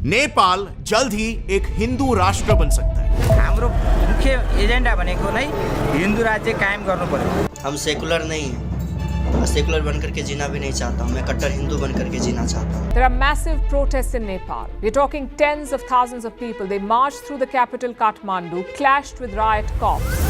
नेपाल जल्द ही एक हिंदू राष्ट्र बन सकता है। हाम्रो मुख्य एजेंडा भनेको नै हिंदू राज्य कायम गर्नु पर्यो। हम सेकुलर नहीं हैं, सेकुलर बनकर के जीना भी नहीं चाहता हूँ, मैं कट्टर हिंदू बनकर के जीना चाहता हूँ। There are massive protests in Nepal. We're talking tens of thousands of people. They marched through the capital Kathmandu, clashed with riot cops.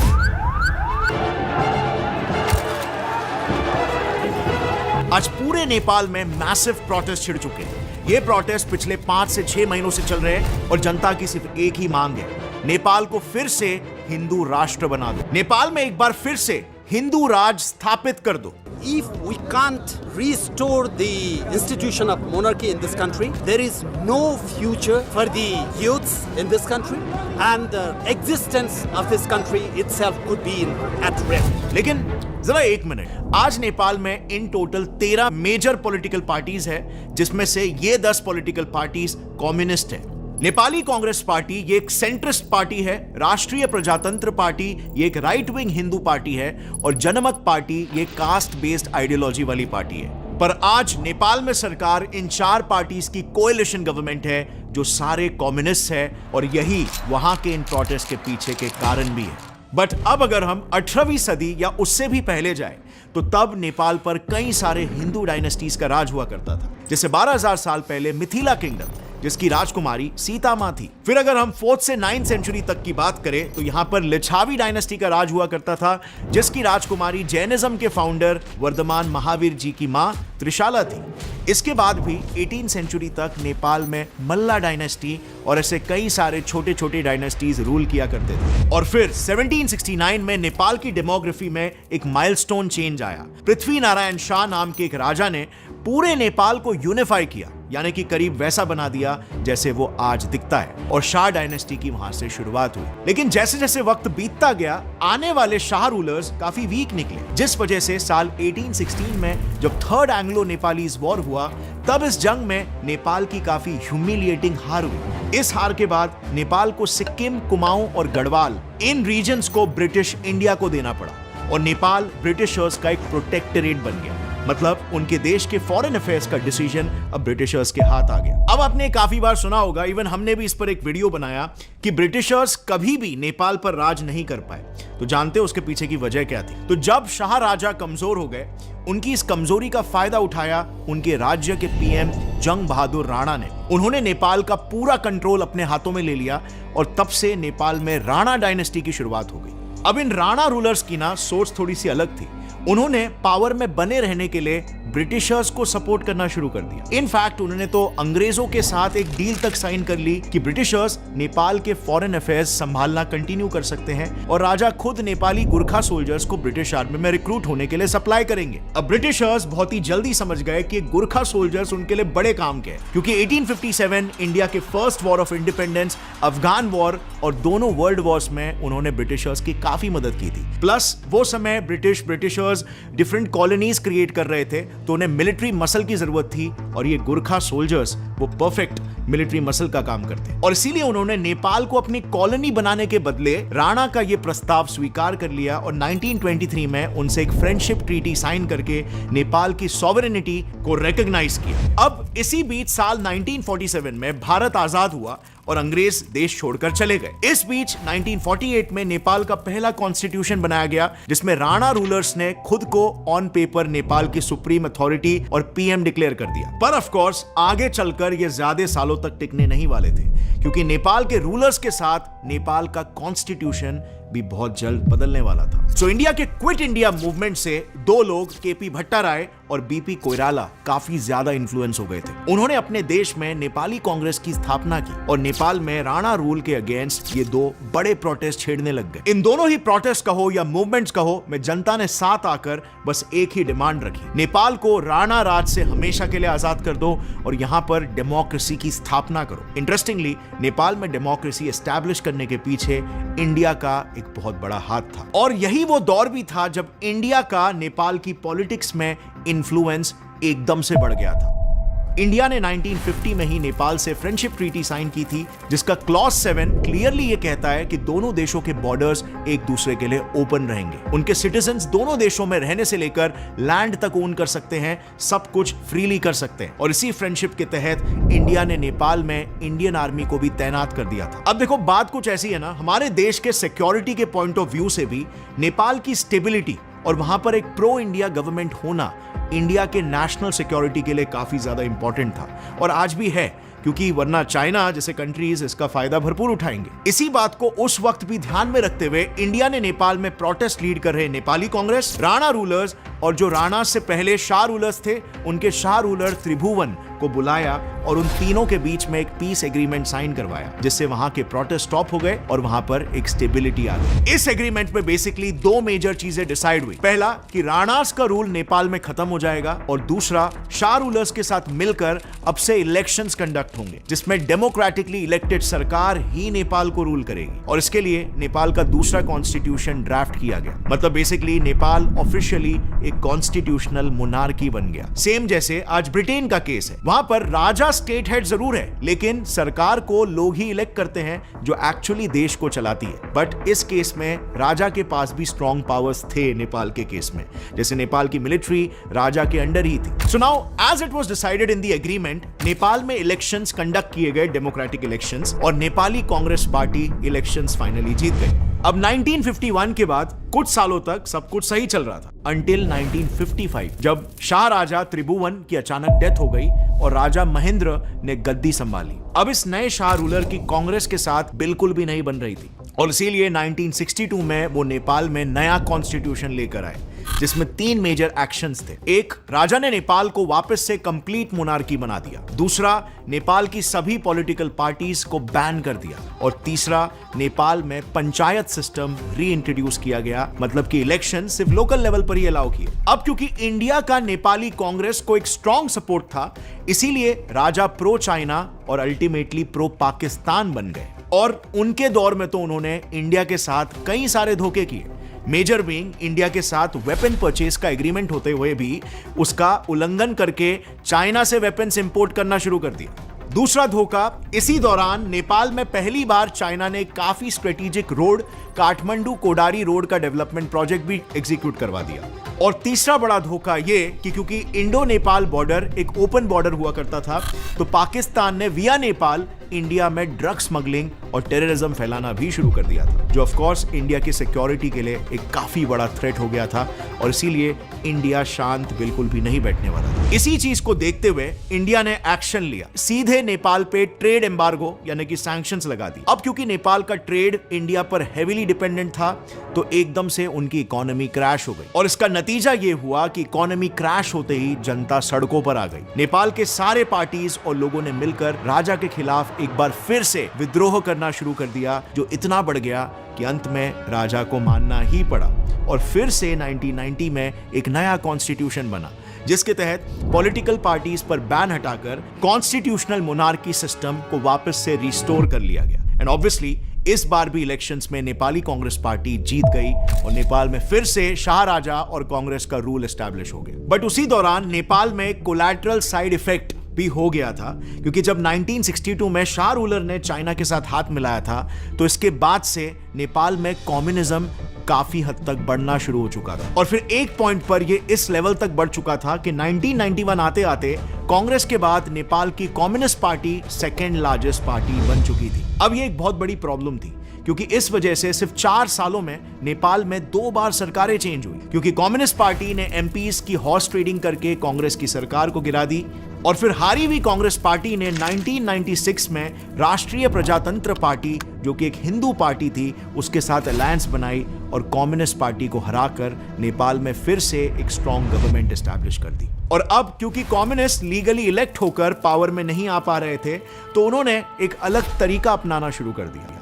आज पूरे नेपाल में मैसिव प्रोटेस्ट छिड़ चुके हैं। ये प्रोटेस्ट पिछले 5 से 6 महीनों से चल रहे हैं और जनता की सिर्फ एक ही मांग है, नेपाल को फिर से हिंदू राष्ट्र बना दो। नेपाल में एक बार फिर से हिंदू राज स्थापित कर दो। If we can't restore the institution of monarchy in this country, there is no future for the youths in this country, and the existence of this country itself could be at risk. लेकिन जरा एक minute, आज नेपाल में in total 13 major political parties है, जिसमें से ये 10 political parties communist है। नेपाली कांग्रेस पार्टी ये एक सेंट्रिस्ट पार्टी है, राष्ट्रीय प्रजातंत्र पार्टी ये एक राइट विंग हिंदू पार्टी है और जनमत पार्टी ये कास्ट बेस्ड आइडियोलॉजी वाली पार्टी है। पर आज नेपाल में सरकार इन 4 पार्टीज की कोएलिशन गवर्नमेंट है जो सारे कम्युनिस्ट है और यही वहां के इन प्रोटेस्ट के पीछे के कारण भी है। बट अब अगर हम 18वीं सदी या उससे भी पहले जाए तो तब नेपाल पर कई सारे हिंदू डायनेस्टीज का राज हुआ करता था, जैसे 12,000 साल पहले मिथिला किंगडम जिसकी राजकुमारी सीता मां थी। फिर अगर हम 4th से 9th सेंचुरी तक की बात करें तो यहां पर लिच्छावी डायनेस्टी का राज हुआ करता था, जिसकी राजकुमारी जैनिज्म के फाउंडर वर्धमान महावीर जी की मां त्रिशाला थी। इसके बाद भी 18th सेंचुरी तक नेपाल में मल्ला डायनेस्टी और ऐसे कई सारे छोटे छोटे डायनेस्टीज रूल किया करते थे। और फिर 1769 में नेपाल की डेमोग्राफी में एक माइलस्टोन चेंज आया। पृथ्वी नारायण शाह नाम के एक राजा ने पूरे नेपाल को यूनिफाई किया, यानी कि करीब वैसा बना दिया जैसे वो आज दिखता है, और शाह डायनेस्टी की वहां से शुरुआत हुई। लेकिन जैसे जैसे वक्त बीतता गया, आने वाले शाह रूलर्स काफी वीक निकले, जिस वजह से साल 1816 में जब 3rd एंग्लो नेपालीज वॉर हुआ, तब इस जंग में नेपाल की काफी ह्यूमिलिएटिंग हार हुई। इस हार के बाद नेपाल को सिक्किम, कुमाऊं और गढ़वाल इन रीजन्स को ब्रिटिश इंडिया को देना पड़ा और नेपाल ब्रिटिशर्स का एक प्रोटेक्टरेट बन गया। मतलब उनके देश के फॉरेन अफेयर्स का डिसीजन अब ब्रिटिशर्स के हाथ आ गया। अब आपने काफी बार सुना होगा, इवन हमने भी इस पर एक वीडियो बनाया कि ब्रिटिशर्स कभी भी नेपाल पर राज नहीं कर पाए। तो जानते हो उसके पीछे की वजह क्या थी? तो जब शाह राजा कमजोर हो गए, उनकी इस कमजोरी का फायदा उठाया उनके राज्य के पीएम जंग बहादुर राणा ने। उन्होंने नेपाल का पूरा कंट्रोल अपने हाथों में ले लिया और तब से नेपाल में राणा डायनेस्टी की शुरुआत हो गई। अब इन राणा रूलर्स की ना सोच थोड़ी सी अलग थी। उन्होंने पावर में बने रहने के लिए ब्रिटिशर्स को सपोर्ट करना शुरू कर दिया। इनफैक्ट उन्होंने तो अंग्रेजों के साथ एक डील तक साइन कर ली कि ब्रिटिशर्स नेपाल के फॉरेन अफेयर्स संभालना कंटिन्यू कर सकते हैं और राजा खुद नेपाली गुरखा सोल्जर्स को ब्रिटिश आर्मी में रिक्रूट होने के लिए सप्लाई करेंगे। अब ब्रिटिशर्स बहुत ही जल्दी समझ गए कि गुरखा सोल्जर्स उनके लिए बड़े काम के, क्योंकि 1857 इंडिया के first war of independence, Afghan war और दोनों वर्ल्ड वॉर्स में उन्होंने ब्रिटिशर्स की काफी मदद की थी। प्लस वो समय ब्रिटिशर्स डिफरेंट कॉलोनीज क्रिएट कर रहे थे, तो उन्हें मिलिट्री मसल की जरूरत थी और ये गुरखा सोल्जर्स वो परफेक्ट मिलिट्री मसल का काम करते, और इसीलिए उन्होंने नेपाल को अपनी कॉलोनी बनाने के बदले राणा का ये प्रस्ताव स्वीकार कर लिया और 1923 में उनसे एक फ्रेंडशिप ट्रीटी साइन करके नेपाल की सॉवरेनिटी को रिकॉग्नाइज किया। अब इसी बीच साल 1947 में भारत आजाद हुआ और अंग्रेज देश छोड़कर चले गए। इस बीच 1948 में नेपाल का पहला कॉन्स्टिट्यूशन बनाया गया, जिसमें राणा रूलर्स ने खुद को ऑन पेपर नेपाल की सुप्रीम अथॉरिटी और पीएम डिक्लेयर कर दिया। पर ऑफ कोर्स आगे चलकर ये ज्यादा सालों तक टिकने नहीं वाले थे, क्योंकि नेपाल के रूलर्स के साथ नेपाल का कॉन्स्टिट्यूशन भी बहुत जल्द बदलने वाला था। सो इंडिया के क्विट इंडिया मूवमेंट से 2 लोग केपी भट्टाराय और बीपी कोइराला काफी ज्यादा इन्फ्लुएंस हो गए थे। उन्होंने अपने देश में नेपाली कांग्रेस की स्थापना की और नेपाल में राणा रूल के अगेंस्ट ये 2 बड़े प्रोटेस्ट छेड़ने लग गए। इन दोनों ही प्रोटेस्ट कहो या मूवमेंट्स कहो, में जनता ने साथ आकर बस एक ही डिमांड रखी, नेपाल को राणा राज से हमेशा के लिए आजाद कर दो और यहां पर डेमोक्रेसी की स्थापना करो। इंटरेस्टिंगली नेपाल में डेमोक्रेसी एस्टैब्लिश करने के पीछे इंडिया का एक बहुत बड़ा हाथ था, और यही वो दौर भी था जब इंडिया का नेपाल की पॉलिटिक्स में इन्फ्लुएंस एकदम से बढ़ गया था। इंडिया ने 1950 में ही नेपाल से फ्रेंडशिप ट्रीटी साइन की थी, जिसका क्लॉज 7 क्लियरली ये कहता है कि दोनों देशों के बॉर्डर्स एक दूसरे के लिए ओपन रहेंगे। उनके सिटीजन्स दोनों देशों में रहने से लेकर लैंड तक ओन कर सकते हैं, सब कुछ फ्रीली कर सकते हैं। और इसी फ्रेंडशिप के तहत इंडिया ने नेपाल में इंडियन आर्मी को भी तैनात कर दिया था। अब देखो, बात कुछ ऐसी है ना, हमारे देश के सिक्योरिटी के पॉइंट ऑफ व्यू से भी नेपाल की स्टेबिलिटी और वहां पर एक प्रो इंडिया गवर्नमेंट होना इंडिया के नेशनल सिक्योरिटी के लिए काफी ज्यादा इंपॉर्टेंट था, और आज भी है, क्योंकि वरना चाइना जैसे कंट्रीज इसका फायदा भरपूर उठाएंगे। इसी बात को उस वक्त भी ध्यान में रखते हुए इंडिया ने नेपाल में प्रोटेस्ट लीड कर रहे नेपाली कांग्रेस, राणा रूलर्स और जो राणा से पहले शाह रूलर्स थे, उनके शाह रूलर त्रिभुवन को बुलाया और उन तीनों के बीच में एक पीस एग्रीमेंट साइन करवाया, जिससे वहां के प्रोटेस्ट स्टॉप हो गए और वहां पर एक स्टेबिलिटी आ गई। इस एग्रीमेंट में बेसिकली दो मेजर चीजें डिसाइड हुई। पहला कि राणास का रूल नेपाल में खत्म हो जाएगा, और दूसरा शाह रूलर्स के साथ मिलकर अब से इलेक्शंस कंडक्ट होंगे, जिसमें डेमोक्रेटिकली इलेक्टेड सरकार ही नेपाल को रूल करेगी। और इसके लिए नेपाल का दूसरा कॉन्स्टिट्यूशन ड्राफ्ट किया गया। मतलब बेसिकली नेपाल ऑफिशियली एक कॉन्स्टिट्यूशनल मोनार्की बन गया, सेम जैसे आज ब्रिटेन का केस है। वहां पर राजा स्टेट हेड जरूर है, लेकिन सरकार को लोग ही इलेक्ट करते हैं जो एक्चुअली देश को चलाती है। बट इस केस में राजा के पास भी स्ट्रॉन्ग पावर्स थे नेपाल के केस में, जैसे नेपाल की मिलिट्री राजा के अंडर ही थी। So now as it was decided in the agreement, Nepal में इलेक्शंस कंडक्ट किए गए, डेमोक्रेटिक इलेक्शंस, और Nepali Congress party elections finally जीत गई। अब 1951 के बाद कुछ सालों तक सब कुछ सही चल रहा था, अंटिल 1955 जब शाह राजा त्रिभुवन की अचानक डेथ हो गई और राजा महेंद्र ने गद्दी संभाली। अब इस नए शाह रूलर की कांग्रेस के साथ बिल्कुल भी नहीं बन रही थी, और इसीलिए 1962 में वो नेपाल में नया कॉन्स्टिट्यूशन लेकर आए, जिसमें 3 मेजर एक्शंस थे। एक, राजा ने नेपाल को वापस से कंप्लीट मोनार्की बना दिया। दूसरा, नेपाल की सभी पॉलिटिकल पार्टीज को बैन कर दिया। और तीसरा, नेपाल में पंचायत सिस्टम री इंट्रोड्यूस किया गया, मतलब कि इलेक्शन सिर्फ लोकल लेवल पर ही अलाउ किए। अब क्योंकि इंडिया का नेपाली कांग्रेस को एक स्ट्रॉन्ग सपोर्ट था, इसीलिए राजा प्रो चाइना और अल्टीमेटली प्रो पाकिस्तान बन गए। और उनके दौर में तो उन्होंने इंडिया के साथ कई सारे धोखे किए, मेजर बीइंग इंडिया के साथ वेपन परचेज का एग्रीमेंट होते हुए भी उसका उल्लंघन करके चाइना से वेपन्स इंपोर्ट करना शुरू कर दिया। दूसरा धोखा, इसी दौरान नेपाल में पहली बार चाइना ने काफी strategic road, Kathmandu Kodari road का डेवलपमेंट प्रोजेक्ट भी एग्जीक्यूट करवा दिया। और तीसरा बड़ा धोखा ये कि क्योंकि इंडो नेपाल बॉर्डर एक ओपन बॉर्डर हुआ करता था, तो पाकिस्तान ने विया नेपाल इंडिया में ड्रग स्मगलिंग और टेररिज्म फैलाना भी शुरू कर दिया था, जो ऑफ कोर्स इंडिया की सिक्योरिटी के लिए एक काफी बड़ा थ्रेट हो गया था, और इसीलिए इंडिया शांत बिल्कुल भी नहीं बैठने वाला था। इसी चीज को देखते हुए इंडिया ने एक्शन लिया, सीधे नेपाल पे ट्रेड एम्बार्गो यानी कि सैंक्शंस लगा दी। अब क्योंकि नेपाल का ट्रेड इंडिया पर हेवीली डिपेंडेंट था, तो एकदम से उनकी इकोनॉमी क्रैश हो गई, और इसका नतीजा ये हुआ कि इकोनॉमी क्रैश होते ही जनता सड़कों पर आ गई। नेपाल के सारे पार्टीज और लोगों ने मिलकर राजा के खिलाफ एक बार फिर से विद्रोह करना शुरू कर दिया, जो इतना बढ़ गया कि अंत में राजा को मानना ही पड़ा। और फिर से 1990 में एक नया कॉन्स्टिट्यूशन बना, जिसके तहत पॉलिटिकल पार्टीज पर बैन हटाकर कॉन्स्टिट्यूशनल मोनार्की सिस्टम को वापस से रिस्टोर कर लिया गया। एंड ऑब्वियसली इस बार भी इलेक्शंस में नेपाली कांग्रेस पार्टी जीत गई और नेपाल में फिर से शाह राजा और कांग्रेस का रूल एस्टैब्लिश हो गया। बट उसी दौरान नेपाल में कोलैटरल साइड इफेक्ट भी हो गया था, क्योंकि जब 1962 में शाह रूलर ने चाइना के साथ हाथ मिलाया था, तो इसके बाद से नेपाल में कम्युनिज्म काफी हद तक बढ़ना शुरू हो चुका था। और फिर एक पॉइंट पर यह इस लेवल तक बढ़ चुका था कि 1991 आते आते कांग्रेस के बाद नेपाल की communist party second largest party बन चुकी थी। अब यह एक बहुत बड़ी प्रॉब्लम थी, क्योंकि इस वजह से सिर्फ 4 सालों में नेपाल में 2 बार सरकारें चेंज हुई, क्योंकि कम्युनिस्ट पार्टी ने एमपीज की हॉर्स ट्रेडिंग करके कांग्रेस की सरकार को गिरा दी, और फिर हारी हुई कांग्रेस पार्टी ने 1996 में राष्ट्रीय प्रजातंत्र पार्टी, जो कि एक हिंदू पार्टी थी, उसके साथ अलायंस बनाई और कम्युनिस्ट पार्टी को हराकर नेपाल में फिर से एक स्ट्रॉन्ग गवर्नमेंट एस्टैब्लिश कर दी। और अब क्योंकि कम्युनिस्ट लीगली इलेक्ट होकर पावर में नहीं आ पा रहे थे, तो उन्होंने एक अलग तरीका अपनाना शुरू कर दिया।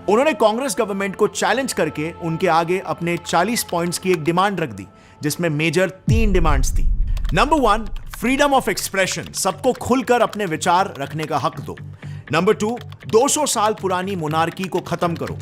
उन्होंने कांग्रेस गवर्नमेंट को चैलेंज करके उनके आगे अपने 40 पॉइंट्स की एक डिमांड रख दी, जिसमें मेजर 3 डिमांड्स थी। नंबर 1, फ्रीडम ऑफ एक्सप्रेशन, सबको खुलकर अपने विचार रखने का हक दो। नंबर 2, 200 साल पुरानी मोनार्की को खत्म करो।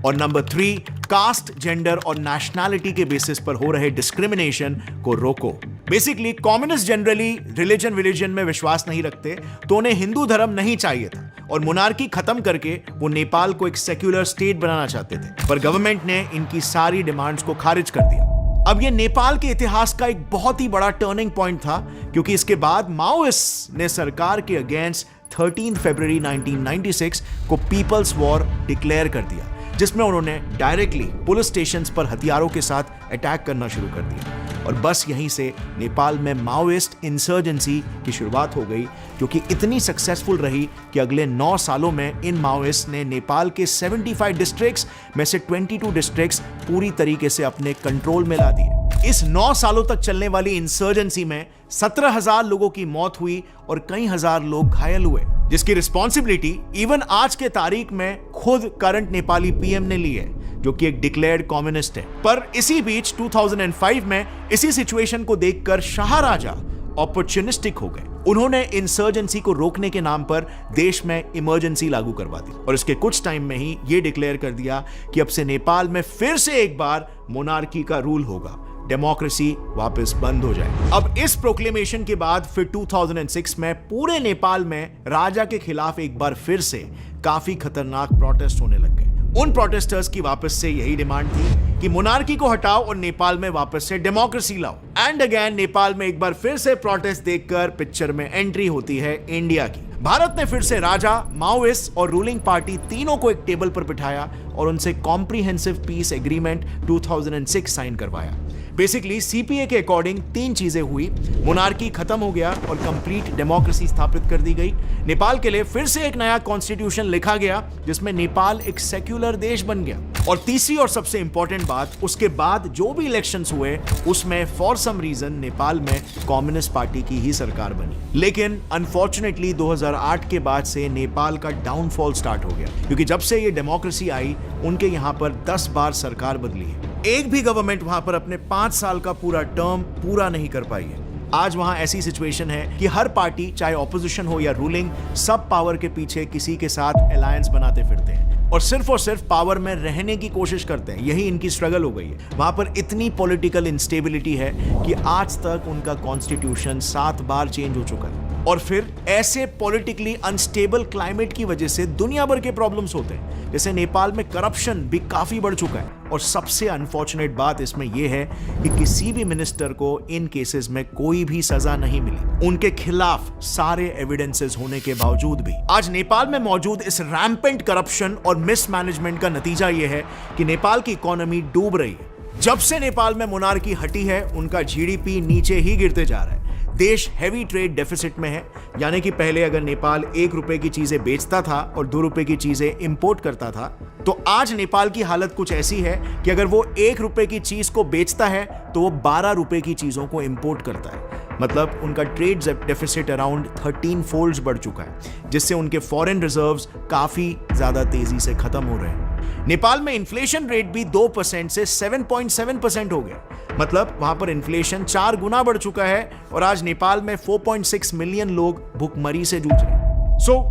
और नंबर 3, कास्ट, जेंडर और नेशनैलिटी के बेसिस पर हो रहे डिस्क्रिमिनेशन को रोको। बेसिकली कम्युनिस्ट जनरली रिलीजन में विश्वास नहीं रखते, तो उन्हें हिंदू धर्म नहीं चाहिए था और मोनार्की खत्म करके वो नेपाल को एक सेक्युलर स्टेट बनाना चाहते थे। पर गवर्नमेंट ने इनकी सारी डिमांड्स को खारिज कर दिया। अब ये नेपाल के इतिहास का एक बहुत ही बड़ा टर्निंग पॉइंट था, क्योंकि इसके बाद माओइस्ट ने सरकार के अगेंस्ट 13 फरवरी 1996 को पीपल्स वॉर डिक्लेयर कर दिया, जिसमें उन्होंने डायरेक्टली पुलिस स्टेशंस पर हथियारों के साथ अटैक करना शुरू कर दिया। और बस यहीं से नेपाल में माओइस्ट इंसर्जेंसी की शुरुआत हो गई, जो कि इतनी सक्सेसफुल रही कि अगले 9 सालों में इन माओइस्ट ने नेपाल के 75 डिस्ट्रिक्ट्स में से 22 डिस्ट्रिक्ट्स पूरी तरीके से अपने कंट्रोल में ला दिए। इस 9 सालों तक चलने वाली इंसर्जेंसी में 17,000 लोगों की मौत हुई और कई हजार लोग घायल हुए, जिसकी रिस्पॉन्सिबिलिटी इवन आज के तारीख में खुद करंट नेपाली पीएम ने ली है, जो कि एक डिक्लेयर्ड कम्युनिस्ट है। पर इसी बीच 2005 में इसी सिचुएशन को देखकर शाह राजा अपॉर्चुनिस्टिक हो गए। उन्होंने इंसर्जेंसी को रोकने के नाम पर देश में इमरजेंसी लागू करवा दी और इसके कुछ टाइम में ही यह डिक्लेयर कर दिया कि अब से नेपाल में फिर से एक बार मोनार्की का रूल होगा, डेमोक्रेसी वापस बंद हो जाए। अब इस प्रोक्लेमेशन के बाद फिर 2006 में पूरे नेपाल में राजा के खिलाफ एक बार फिर से काफी खतरनाक प्रोटेस्ट होने लग गए। उन प्रोटेस्टर्स की वापस से यही डिमांड थी कि मोनार्की को हटाओ और नेपाल में वापस से डेमोक्रेसी लाओ। एंड अगेन नेपाल में एक बार फिर से प्रोटेस्ट देखकर पिक्चर में एंट्री होती है इंडिया की। भारत ने फिर से राजा, माओइस्ट और रूलिंग पार्टी तीनों को एक टेबल पर बिठाया और उनसे कॉम्प्रिहेंसिव पीस एग्रीमेंट 2006 साइन करवाया। बेसिकली सीपीए के अकॉर्डिंग 3 चीजें हुई। मोनार्की खत्म हो गया और कंप्लीट डेमोक्रेसी स्थापित कर दी गई। नेपाल के लिए फिर से एक नया कॉन्स्टिट्यूशन लिखा गया, जिसमें नेपाल एक सेक्युलर देश बन गया। और तीसरी और सबसे इंपॉर्टेंट बात, उसके बाद जो भी इलेक्शंस हुए उसमें फॉर सम रीजन नेपाल में कम्युनिस्ट पार्टी की ही सरकार बनी। लेकिन अनफॉर्चुनेटली 2008 के बाद से नेपाल का डाउनफॉल स्टार्ट हो गया, क्योंकि जब से ये डेमोक्रेसी आई उनके यहाँ पर 10 बार सरकार बदली है। एक भी गवर्नमेंट वहां पर अपने 5 साल का पूरा टर्म पूरा नहीं कर पाई है। आज वहां ऐसी सिचुएशन है कि हर पार्टी, चाहे ऑपोजिशन हो या रूलिंग, सब पावर के पीछे किसी के साथ अलायंस बनाते फिरते हैं और सिर्फ पावर में रहने की कोशिश करते हैं। यही इनकी स्ट्रगल हो गई है। वहां पर इतनी पॉलिटिकल इंस्टेबिलिटी है कि आज तक उनका कॉन्स्टिट्यूशन 7 बार चेंज हो चुका है। और फिर ऐसे पॉलिटिकली अनस्टेबल क्लाइमेट की वजह से दुनिया भर के प्रॉब्लम्स होते हैं। जैसे नेपाल में करप्शन भी काफी बढ़ चुका है और सबसे अनफॉर्चुनेट बात इसमें यह है कि किसी भी मिनिस्टर को इन केसेस में कोई भी सजा नहीं मिली, उनके खिलाफ सारे एविडेंसेस होने के बावजूद भी। आज नेपाल में मौजूद इस रैम्पेंट करप्शन और मिसमैनेजमेंट का नतीजा यह है कि नेपाल की इकोनॉमी डूब रही है। जब से नेपाल में मोनार्की हटी है, उनका जीडीपी नीचे ही गिरते जा रहा है। देश हैवी ट्रेड डेफिसिट में है, यानी कि पहले अगर नेपाल 1 रुपए की चीजें बेचता था और 2 रुपए की चीजें इंपोर्ट करता था, तो आज नेपाल की हालत कुछ ऐसी है कि अगर वो 1 रुपए की चीज को बेचता है तो वो 12 रुपए की चीजों को इंपोर्ट करता है। मतलब उनका ट्रेड डेफिसिट अराउंड 13 फोल्ड्स बढ़ चुका है, जिससे उनके फॉरेन रिजर्व्स काफी ज्यादा तेजी से खत्म हो रहे हैं। नेपाल में इन्फ्लेशन रेट भी 2% से 7.7% हो गया। मतलब वहां पर इन्फ्लेशन 4 गुना बढ़ चुका है और आज नेपाल में 4.6 मिलियन लोग भुखमरी से जूझ रहे हैं।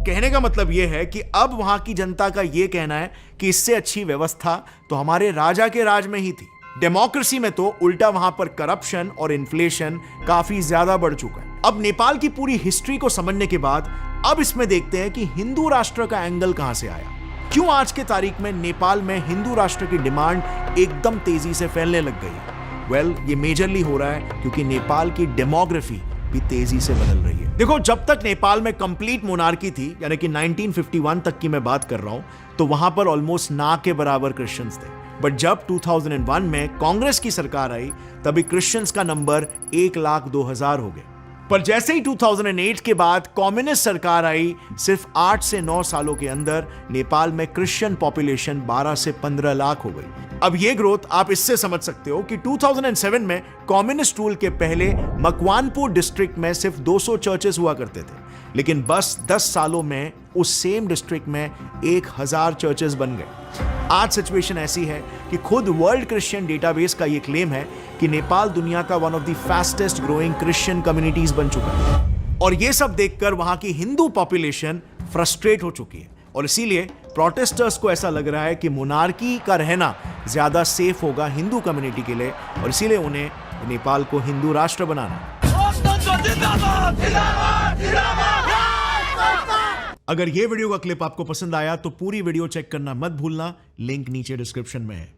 कहने का मतलब यह है कि अब वहां की जनता का यह कहना है कि इससे अच्छी व्यवस्था तो हमारे राजा के राज में ही थी। डेमोक्रेसी में तो उल्टा वहां पर करप्शन और इन्फ्लेशन काफी ज्यादा बढ़ चुका है। अब नेपाल की पूरी हिस्ट्री को समझने के बाद अब इसमें देखते हैं कि हिंदू राष्ट्र का एंगल कहां से आया। क्यों आज के तारीख में नेपाल में हिंदू राष्ट्र की डिमांड एकदम तेजी से फैलने लग गई है? ये मेजरली हो रहा है क्योंकि नेपाल की डेमोग्राफी भी तेजी से बदल रही है। देखो, जब तक नेपाल में कंप्लीट मोनार्की थी, यानी कि 1951 तक की मैं बात कर रहा हूं, तो वहां पर ऑलमोस्ट ना के बराबर क्रिश्चियंस थे। बट जब 2001 में कांग्रेस की सरकार आई, तभी क्रिश्चियंस का नंबर 1,02,000 हो गए। पर जैसे ही 2008 के बाद कम्युनिस्ट सरकार आई, सिर्फ 8 से 9 सालों के अंदर नेपाल में क्रिश्चियन पॉपुलेशन 12 से 15 लाख हो गई। अब ये ग्रोथ आप इससे समझ सकते हो कि 2007 में कम्युनिस्ट रूल के पहले मकवानपुर डिस्ट्रिक्ट में सिर्फ 200 चर्चेस हुआ करते थे, लेकिन बस 10 सालों में उस सेम डिस्ट्रिक्ट में 1000 चर्चेस बन गए। आज सिचुएशन ऐसी है कि खुद वर्ल्ड क्रिश्चियन डेटाबेस का यह क्लेम है कि नेपाल दुनिया का one of the fastest growing Christian communities बन चुका है। और यह सब देखकर वहां की हिंदू पॉपुलेशन फ्रस्ट्रेट हो चुकी है और इसीलिए प्रोटेस्टर्स को ऐसा लग रहा है कि मोनार्की का रहना ज्यादा सेफ होगा हिंदू कम्युनिटी के लिए और इसीलिए उन्हें नेपाल को हिंदू राष्ट्र बनाना। अगर ये वीडियो का क्लिप आपको पसंद आया तो पूरी वीडियो चेक करना मत भूलना, लिंक नीचे डिस्क्रिप्शन में है।